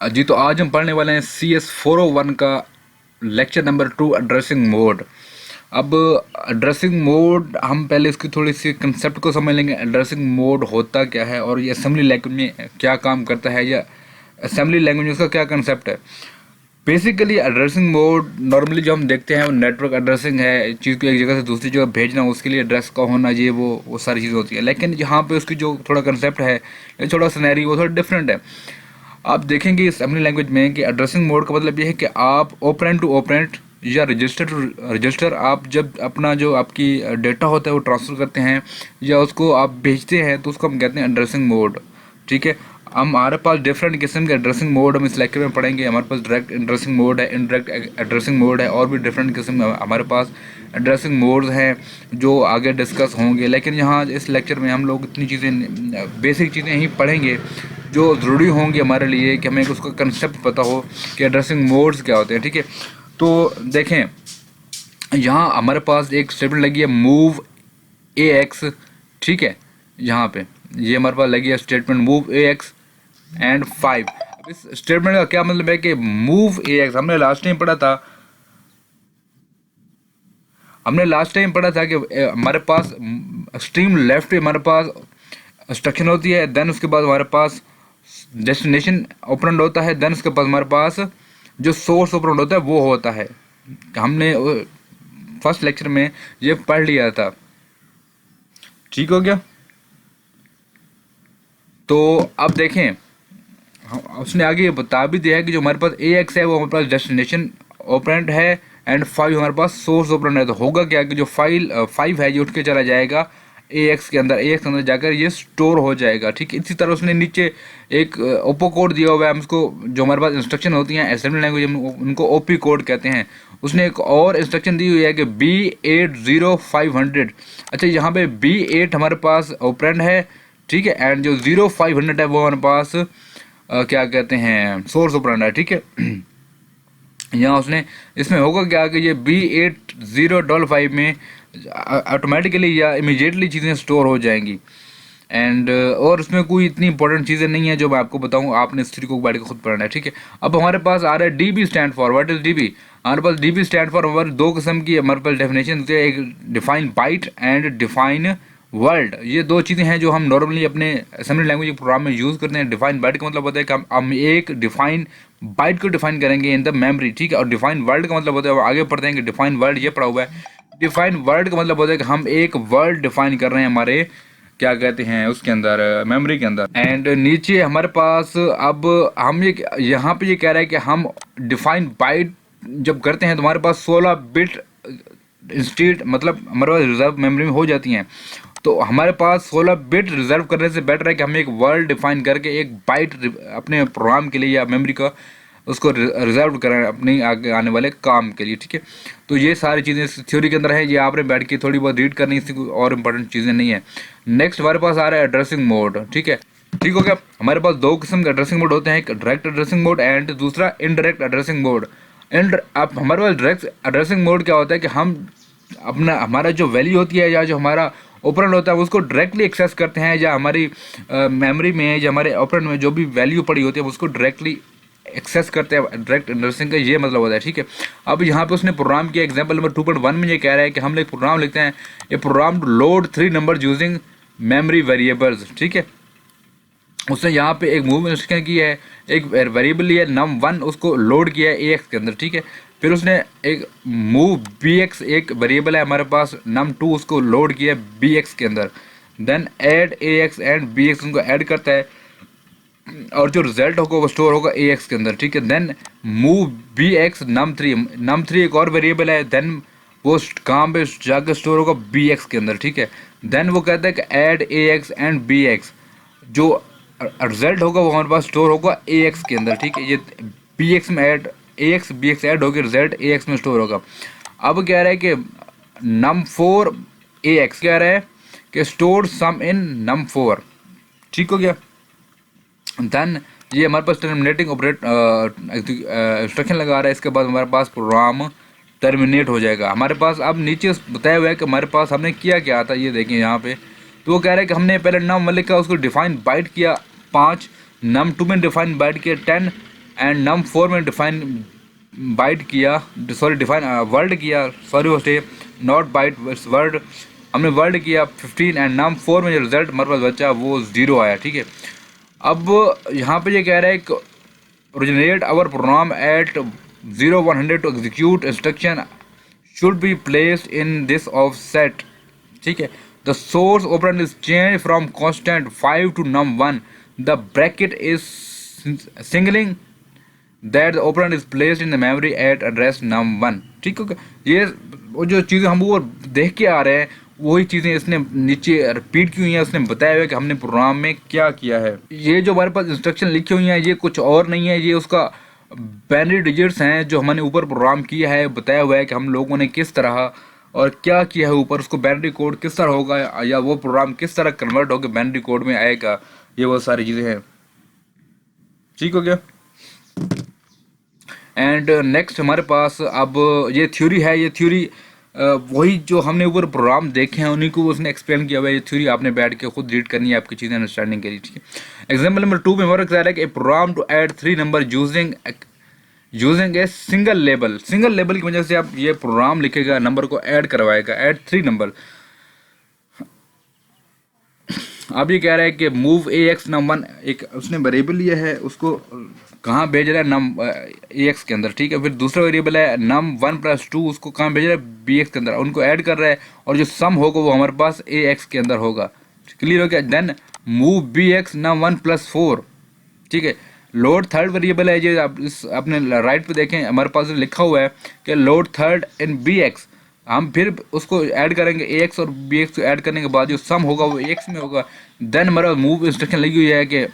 जी, तो आज हम पढ़ने वाले हैं CS401 का लेक्चर नंबर 2 एड्रेसिंग मोड। अब एड्रेसिंग मोड हम पहले इसकी थोड़ी सी कंसेप्ट को समझ लेंगे। एड्रेसिंग मोड होता क्या है और ये असेंबली लैंग्वेज में क्या काम करता है, या असेंबली लैंग्वेज में उसका क्या कंसेप्ट है। बेसिकली एड्रेसिंग मोड नॉर्मली जो हम देखते हैं वो नेटवर्क एड्रेसिंग है, चीज़ को एक जगह से दूसरी जगह भेजना, उसके लिए एड्रेस का होना, ये वो सारी चीज़ होती है। लेकिन यहाँ पे उसकी जो थोड़ा कंसेप्ट है, ये थोड़ा सिनेरियो वो थोड़ा डिफरेंट है। आप देखेंगे इस असेंबली लैंग्वेज में कि एड्रेसिंग मोड का मतलब ये है कि आप ऑपरेंड टू ऑपरेंड या रजिस्टर टू रजिस्टर, आप जब अपना जो आपकी डेटा होता है वो ट्रांसफ़र करते हैं या उसको आप भेजते हैं, तो उसको हम कहते हैं एड्रेसिंग मोड। ठीक है, हमारे पास डिफरेंट किस्म के एड्रेसिंग मोड हम इस लेक्चर में पढ़ेंगे। हमारे पास डायरेक्ट एड्रेसिंग मोड है, इनडायरेक्ट एड्रेसिंग मोड है, और भी डिफरेंट किस्म हमारे पास एड्रेसिंग मोड्स हैं जो आगे डिस्कस होंगे। लेकिन यहाँ इस लेक्चर में हम लोग इतनी चीज़ें, बेसिक चीज़ें ही पढ़ेंगे जो ज़रूरी होंगी हमारे लिए कि हमें उसका कंसेप्ट पता हो कि एड्रेसिंग मोड्स क्या होते हैं। ठीक है, तो देखें यहाँ हमारे पास एक स्टेटमेंट लगी है मूव AX। ठीक है, यहाँ पे ये हमारे पास लगी है स्टेटमेंट मूव AX एंड 5। अब इस स्टेटमेंट का क्या मतलब है कि मूव AX हमने लास्ट टाइम पढ़ा था, कि हमारे पास स्ट्रीम लेफ्ट पे हमारे पास इंस्ट्रक्शन होती है, देन उसके बाद हमारे पास डेस्टिनेशन ऑपरेंड होता है, देन उसके बाद हमारे पास जो सोर्स ऑपरेंड होता है वो होता है। हमने फर्स्ट लेक्चर में ये पढ़ लिया था। ठीक हो गया, तो अब देखें उसने आगे ये बता भी दिया है कि जो हमारे पास AX है वो हमारे पास डेस्टिनेशन ऑपरेंड है एंड 5 हमारे पास सोर्स ऑपरेंड है। तो होगा क्या कि जो फाइल 5 है ये उठ के चला जाएगा AX के अंदर जाकर ये स्टोर हो जाएगा। ठीक है, इसी तरह उसने नीचे एक ओपो कोड दिया हुआ है हमको, जो हमारे पास इंस्ट्रक्शन होती हैं असेंबली लैंग्वेज में उनको OP कोड कहते हैं। उसने एक और इंस्ट्रक्शन दी हुई है कि B80500। अच्छा, यहाँ पे B8 हमारे पास ऑपरेंड है, ठीक है, एंड जो 0500 है वो हमारे पास क्या कहते हैं सोर्स ऑपरेंड है। ठीक है, यहाँ उसने इसमें होगा क्या कि ये B8055 में ऑटोमेटिकली या इमीडिएटली चीज़ें स्टोर हो जाएंगी। एंड और उसमें कोई इतनी इंपॉर्टेंट चीज़ें नहीं है जो मैं आपको बताऊँ, आपने इस चीज़ को बैठ के खुद पढ़ना है। ठीक है, अब हमारे पास आ रहा है DB stand for. What is DB? हमारे पास DB स्टैंड फॉर हमारे दो किस्म की हमारे पास डेफिनेशन होती है, एक define byte and define word. ये दो चीज़ें हैं जो हम नॉर्मली अपने असेंबली लैंग्वेज प्रोग्राम में यूज़ करते हैं। डिफाइन बाइट का मतलब होता है कि हम एक डिफाइन बाइट को डिफाइन करेंगे इन द मेमोरी। ठीक है, और डिफाइन वर्ल्ड का मतलब होता है, आगे पढ़ते हैं कि डिफाइन वर्ल्ड ये पढ़ा हुआ है। डिफाइन वर्ल्ड का मतलब होता है कि हम एक वर्ल्ड डिफाइन कर रहे हैं हमारे क्या कहते हैं उसके अंदर मेमोरी के अंदर। एंड नीचे हमारे पास अब हम ये यहाँ पे ये कह रहा है कि हम डिफाइन बाइट जब करते हैं तो हमारे पास 16 बिट इंस्टेंट मतलब हमारे पास रिजर्व मेमोरी में हो जाती हैं। तो हमारे पास 16 बिट रिजर्व करने से बेटर है कि हम एक वर्ड डिफाइन करके एक बाइट अपने प्रोग्राम के लिए या मेमोरी का उसको रिजर्व करें अपने आगे आने वाले काम के लिए। ठीक है, तो ये सारी चीज़ें इस थ्योरी के अंदर है, ये आपने बैठ के थोड़ी बहुत रीड करनी, इसकी और इम्पोर्टेंट चीज़ें नहीं है। नेक्स्ट हमारे पास आ रहा है एड्रेसिंग मोड। ठीक है, ठीक हो गया, हमारे पास दो किस्म के एड्रेसिंग मोड होते हैं, एक डायरेक्ट एड्रेसिंग मोड एंड दूसरा इनडायरेक्ट एड्रेसिंग मोड। एंड अब हमारे पास डायरेक्ट एड्रेसिंग मोड क्या होता है कि हम अपना हमारा जो वैल्यू होती है या जो हमारा ऑपरेंड होता है उसको डायरेक्टली एक्सेस करते हैं, या हमारी मेमोरी में या हमारे ऑपरेंड में जो भी वैल्यू पड़ी होती है उसको डायरेक्टली एक्सेस करते हैं। डायरेक्ट एड्रेसिंग का ये मतलब होता है। ठीक है, अब यहाँ पे उसने प्रोग्राम किया एग्जांपल नंबर 2.1 में ये कह रहा है कि हम एक प्रोग्राम लिखते हैं, ये program to load 3 number using memory variables. ठीक है, उसने यहाँ पे एक मूव इंस्ट्रक्शन की है, एक वेरिएबल लिया num1 उसको लोड किया है AX के अंदर। ठीक है, फिर उसने एक मूव BX एक वेरिएबल है हमारे पास num2 उसको लोड किया है BX के अंदर, then add AX and BX उनको ऐड करता है और जो रिजल्ट होगा वो स्टोर होगा AX के अंदर। ठीक है, देन मूव BX num3 एक और वेरिएबल है, देन वो काम पे जाकर स्टोर होगा BX के अंदर। ठीक है, देन वो कहता है कि ऐड AX एंड BX, जो रिजल्ट होगा वो हमारे पास स्टोर होगा AX के अंदर। ठीक है, ये BX में ऐड AX BX ऐड होकर रिजल्ट AX में स्टोर होगा। अब कह रहा है कि num4 AX कह रहा है कि स्टोर सम इन num4। ठीक हो गया, देन ये हमारे पास टर्मिनेटिंग ऑपरेट इंस्ट्रक्शन लगा रहा है, इसके बाद हमारे पास प्रोग्राम टर्मिनेट हो जाएगा। हमारे पास अब नीचे बताया हुआ है कि हमारे पास हमने किया क्या था, ये देखें यहाँ पे। तो वो कह रहा है कि हमने पहले num1 लिखा उसको डिफाइन बाइट किया 5, num2 में डिफाइन बाइट किया 10, एंड num 4 में डिफाइन बाइट किया, सॉरी डिफाइन वर्ड किया, सॉरी वो स्टे नॉट बाइट वर्ड, हमने वर्ड किया 15 एंड num 4 में जो रिजल्ट हमारे पास बचा वो 0 आया। ठीक है, अब यहाँ पे ये कह रहा है कि originate our program at 0100 to execute instruction should be placed in this offset। ठीक है, the source operand is changed from constant 5 to num1, the bracket is singling that the operand is placed in the memory at address num1। ठीक है, ये वो जो चीज़ें हम वो देख के आ रहे हैं वही चीज़ें इसने नीचे रिपीट की हुई हैं, उसने बताया हुआ है कि हमने प्रोग्राम में क्या किया है। ये जो हमारे पास इंस्ट्रक्शन लिखी हुई हैं ये कुछ और नहीं है, ये उसका बाइनरी डिजिट्स हैं जो हमने ऊपर प्रोग्राम किया है, बताया हुआ है कि हम लोगों ने किस तरह और क्या किया है ऊपर, उसको बाइनरी कोड किस तरह होगा या वो प्रोग्राम किस तरह कन्वर्ट होकर बाइनरी कोड में आएगा, ये वो सारी चीज़ें हैं। ठीक हो गया। एंड नेक्स्ट हमारे पास अब ये थ्योरी है, ये थ्योरी वही जो हमने ऊपर प्रोग्राम देखे हैं उन्हीं को उसने एक्सप्लेन किया हुआ है। ये थ्योरी आपने बैठ के खुद रीड करनी है, आपकी चीज़ें अंडरस्टैंडिंग करी। ठीक है, एग्जाम्पल नंबर 2 में हमारा कह रहा है कि program to add 3 number using a single label. Single label की वजह से आप ये प्रोग्राम लिखेगा, नंबर को ऐड करवाएगा, ऐड 3 नंबर। अब ये कह रहा है कि मूव AX num1, एक उसने वेरिएबल लिया है उसको कहाँ भेज रहा है नम AX के अंदर। ठीक है, फिर दूसरा वेरिएबल है num1 + 2, उसको कहाँ भेज रहा है BX के अंदर, उनको ऐड कर रहा है और जो सम होगा वो हमारे पास AX के अंदर होगा। क्लियर हो गया। Then move BX num1 + 4। ठीक है, लोड थर्ड वेरिएबल है, ये आप इस अपने राइट पे देखें हमारे पास लिखा हुआ है कि लोड थर्ड इन BX, हम फिर उसको ऐड करेंगे AX और BX को ऐड करने के बाद जो सम होगा वो AX में होगा। देन हमारा मूव इंस्ट्रक्शन लगी हुई है कि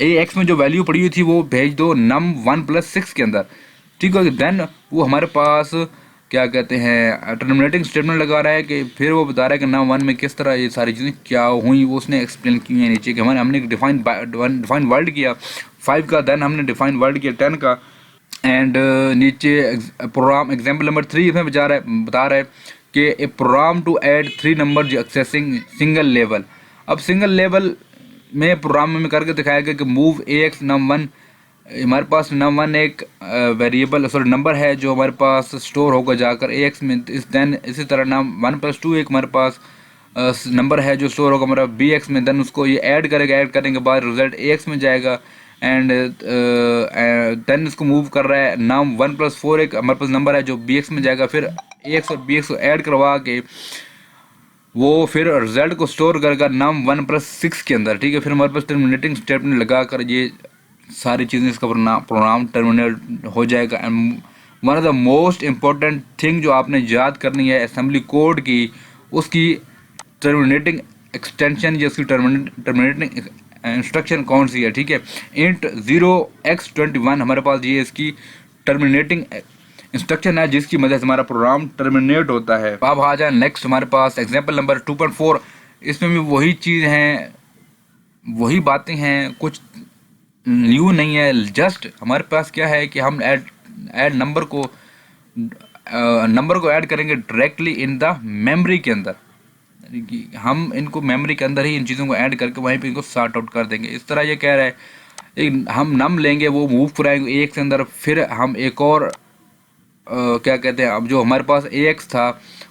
AX में जो वैल्यू पड़ी हुई थी वो भेज दो num1 + 6 के अंदर। ठीक है, देन वो हमारे पास क्या कहते हैं टर्मिनेटिंग स्टेटमेंट लगा रहा है कि फिर वो बता रहा है कि num1 में किस तरह ये सारी चीज़ें क्या हुई, वो उसने एक्सप्लेन की है नीचे कि हमने डिफाइन वर्ड किया 5 का, देन हमने डिफाइन वर्ड किया 10 का। एंड नीचे प्रोग्राम एग्जाम्पल नंबर 3 इसमें बता रहा है कि a program to add 3 number accessing single level. अब सिंगल लेवल में प्रोग्राम में करके दिखाया गया कि मूव AX num1, हमारे पास num1 एक वेरिएबल सॉरी नंबर है जो हमारे पास स्टोर होगा जाकर AX में। देन इसी तरह num1 + 2 एक हमारे पास नंबर है जो स्टोर होगा हमारा BX में। देन उसको ये ऐड करेगा, ऐड करने के बाद रिजल्ट AX में जाएगा। एंड देन इसको मूव कर रहा है num1 + 4 एक हमारे पास नंबर है जो BX में जाएगा, फिर AX और BX को ऐड करवा के वो फिर रिजल्ट को स्टोर करेगा num1 + 6 के अंदर। ठीक है, फिर हमारे पास टर्मिनेटिंग स्टेटमेंट लगा कर ये सारी चीज़ें इसका प्रोग्राम टर्मिनेट हो जाएगा। And one of the most important thing जो आपने याद करनी है असेंबली कोड की, उसकी टर्मिनेटिंग एक्सटेंशन या उसकी टर्मिनेटिंग इंस्ट्रक्शन कौन सी है। ठीक है, int 0x21 हमारे पास ये इसकी टर्मिनेटिंग इंस्ट्रक्शन है जिसकी मदद से हमारा प्रोग्राम टर्मिनेट होता है। अब आ जाए नेक्स्ट हमारे पास एग्जाम्पल नंबर 2.4। इसमें भी वही चीज़ हैं, वही बातें हैं, कुछ न्यू नहीं है। जस्ट हमारे पास क्या है कि हम ऐड नंबर को ऐड करेंगे डायरेक्टली इन द मेमोरी के अंदर, यानी कि हम इनको मेमोरी के अंदर ही इन चीज़ों को ऐड करके वहीं पे इनको सॉर्ट आउट कर देंगे। इस तरह ये कह रहा है एक हम नम लेंगे वो मूव कराएंगे AX के अंदर, फिर हम एक और क्या कहते हैं अब जो हमारे पास AX था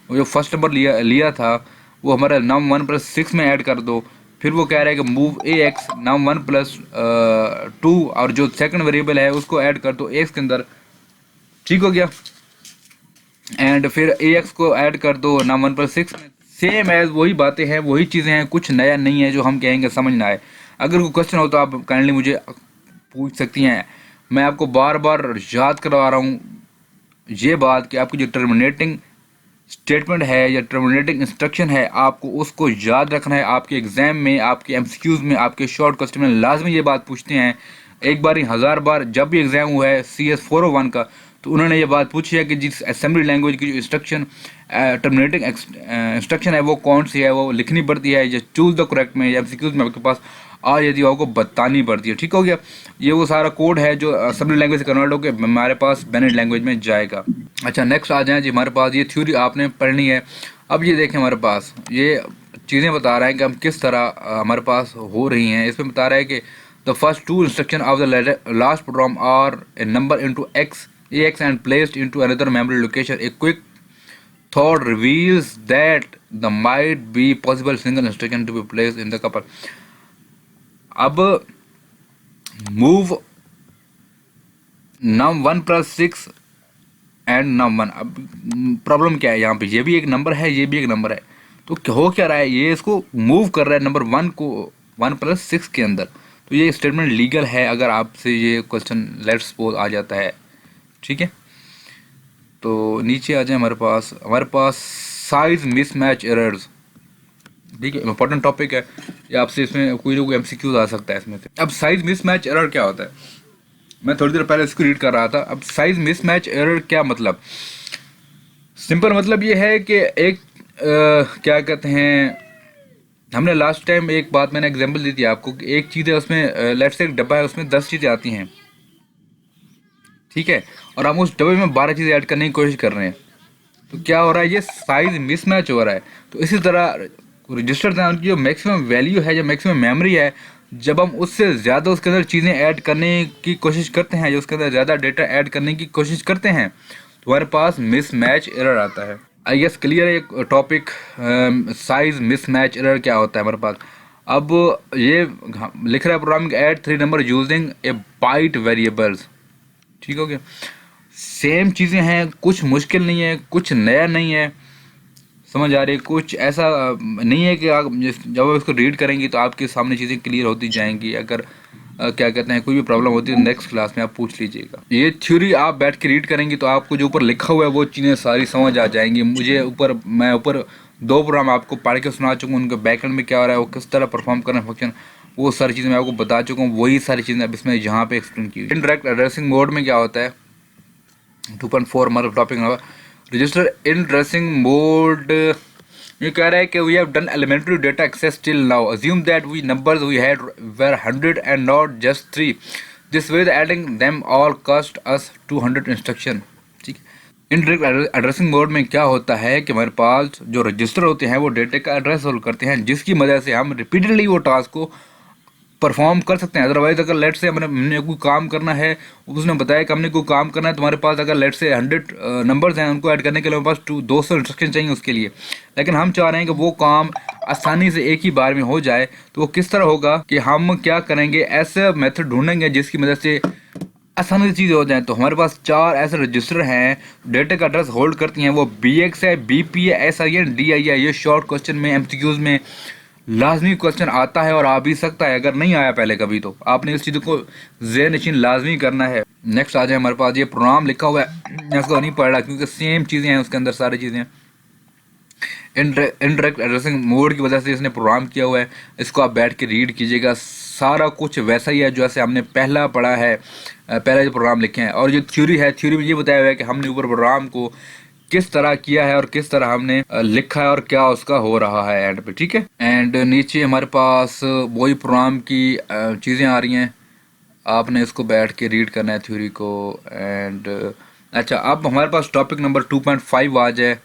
वो जो फर्स्ट नंबर लिया था वो हमारा num1 + 6 में ऐड कर दो। फिर वो कह रहा है कि मूव AX num1 + 2 और जो सेकंड वेरिएबल है उसको ऐड कर दो AX के अंदर। ठीक हो गया। एंड फिर AX को ऐड कर दो num1 + 6 में। सेम एज वही बातें हैं, वही चीज़ें हैं, कुछ नया नहीं है जो हम कहेंगे समझ ना आए। अगर कोई क्वेश्चन हो तो आप काइंडली मुझे पूछ सकती हैं। मैं आपको बार बार याद करवा रहा हूँ ये बात कि आपकी जो टर्मिनेटिंग स्टेटमेंट है या टर्मिनेटिंग इंस्ट्रक्शन है आपको उसको याद रखना है। आपके एग्जाम में, आपके MCQs में, आपके शॉर्ट क्वेश्चन में लाजमी ये बात पूछते हैं, एक बार ही 1000 बार। जब भी एग्जाम हुआ है CS 401 का तो उन्होंने ये बात पूछी है कि जिस असेंबली लैंग्वेज की जो इंस्ट्रक्शन टर्मिनेटिंग इंस्ट्रक्शन है वो कौन सी है, वो लिखनी पड़ती है या चूज़ द करेक्ट में या MCQs में आपके पास यदि आपको बतानी पड़ती है। ठीक हो गया। ये वो सारा कोड है जो असेंबली लैंग्वेज से कन्वर्ट होकर हमारे पास बैनर्ड लैंग्वेज में जाएगा। अच्छा, नेक्स्ट आ जाए जी, हमारे पास ये थ्योरी आपने पढ़नी है। अब ये देखें हमारे पास ये चीज़ें बता रहा है कि हम किस तरह हमारे पास हो रही हैं। इसमें बता रहा है कि the The first two instructions of the last program are a number into AX and placed into another memory location. A quick thought reveals that the might be possible single instruction to be placed in the couple. अब move num1 plus 6 and num1. अब problem क्या है यहाँ पे, ये भी एक number है, ये भी एक नंबर है, तो हो क्या रहा है, ये इसको मूव कर रहा है नंबर 1 को 1 plus 6 के अंदर. तो ये स्टेटमेंट लीगल है अगर आपसे ये क्वेश्चन लेट्स सपोज आ जाता है. ठीक है, तो नीचे आ जाए हमारे पास साइज मिसमैच एरर्स. ठीक है, इंपॉर्टेंट टॉपिक है ये, आपसे इसमें कोई ना कोई MCQ आ सकता है इसमें से. अब साइज मिसमैच एरर क्या होता है, मैं थोड़ी देर पहले इसको रीड कर रहा था. अब साइज मिसमैच एरर क्या मतलब, सिंपल मतलब ये है कि एक क्या कहते हैं, हमने लास्ट टाइम एक बात मैंने एग्जांपल दी थी आपको कि एक चीज़ है उसमें लेट्स से एक डब्बा है, उसमें 10 चीज़ें आती हैं. ठीक है, और हम उस डब्बे में 12 चीज़ें ऐड करने की कोशिश कर रहे हैं, तो क्या हो रहा है, ये साइज मिसमैच हो रहा है. तो इसी तरह रजिस्टर्स हैं, उनकी जो मैक्सिमम वैल्यू है, जो मैक्सिमम मेमोरी है, जब हम उससे ज़्यादा उसके अंदर चीज़ें ऐड करने की कोशिश करते हैं, जो उसके अंदर ज़्यादा डेटा ऐड करने की कोशिश करते हैं, तो हमारे पास मिसमैच एरर आता है. आई गेस क्लियर है एक टॉपिक, साइज मिसमैच एरर क्या होता है हमारे पास. अब ये लिख रहा है प्रोग्रामिंग ऐड 3 नंबर यूजिंग ए बाइट वेरिएबल्स. ठीक हो गया, सेम चीज़ें हैं, कुछ मुश्किल नहीं है, कुछ नया नहीं है, समझ आ रही है, कुछ ऐसा नहीं है कि आप जब आप इसको रीड करेंगी तो आपके सामने चीज़ें क्लियर होती जाएंगी. अगर क्या कहते हैं कोई भी प्रॉब्लम होती है नेक्स्ट क्लास में आप पूछ लीजिएगा. ये थ्योरी आप बैठ के रीड करेंगी तो आपको जो ऊपर लिखा हुआ है वो चीज़ें सारी समझ आ जाएंगी. मैं ऊपर 2 प्रोग्राम आपको पढ़ के सुना चुका हूँ, उनके बैकएंड में क्या हो रहा है, वो किस तरह परफॉर्म कर रहे हैं फंक्शन, वो सारी चीज़ें मैं आपको बता चुका हूँ. वही सारी चीज़ें अब इसमें यहाँ पे एक्सप्लेन की. इनडायरेक्ट एड्रेसिंग मोड में क्या होता है, 2.4 हमारा topic register addressing mode. ये कह रहा है कि we have done elementary data access till now, assume that we numbers we had were 100 and not just 3. This way adding them all cost us 200 instruction. ठीक है, indirect addressing mode में क्या होता है कि हमारे पास जो रजिस्टर होते हैं वो डेटा का एड्रेस होल्ड करते हैं, जिसकी मदद से हम रिपीटेडली वो टास्क को परफॉर्म कर सकते हैं. अदरवाइज अगर लेट से हमने कोई काम करना है, उसने बताया कि हमने कोई काम करना है, तुम्हारे पास अगर लेट से 100 नंबर्स हैं, उनको ऐड करने के लिए हमारे पास 200 इंस्ट्रक्शन चाहिए उसके लिए. लेकिन हम चाह रहे हैं कि वो काम आसानी से एक ही बार में हो जाए. तो वो किस तरह होगा कि हम क्या करेंगे, ऐसे मेथड ढूंढेंगे जिसकी मदद से आसानी से चीज़ें हो जाए. तो हमारे पास 4 ऐसे रजिस्टर हैं डेटा का एड्रेस होल्ड करती हैं. वो BX है, BP है, SI है, DI है. ये शॉर्ट क्वेश्चन में MCQs में लाजमी क्वेश्चन आता है और आ भी सकता है. अगर नहीं आया पहले कभी तो आपने इस चीज़ को ज़हन-नशीन लाजमी करना है. नेक्स्ट आ जाए हमारे पास ये प्रोग्राम लिखा हुआ है, मैं उसको नहीं पढ़ रहा क्योंकि सेम चीज़ें हैं उसके अंदर, सारी चीज़ें इनडायरेक्ट एड्रेसिंग मोड की वजह से इसने प्रोग्राम किया हुआ है. इसको आप बैठ के रीड कीजिएगा, सारा कुछ वैसा ही है जैसे हमने पहला पढ़ा है, पहले जो प्रोग्राम लिखे हैं. और जो थ्योरी है, थ्योरी में ये बताया हुआ है कि हमने ऊपर प्रोग्राम को किस तरह किया है और किस तरह हमने लिखा है और क्या उसका हो रहा है एंड पे. ठीक है, एंड नीचे हमारे पास वही प्रोग्राम की चीज़ें आ रही हैं, आपने इसको बैठ के रीड करना है थ्योरी को. एंड अच्छा, अब हमारे पास टॉपिक नंबर 2.5 आ जाए.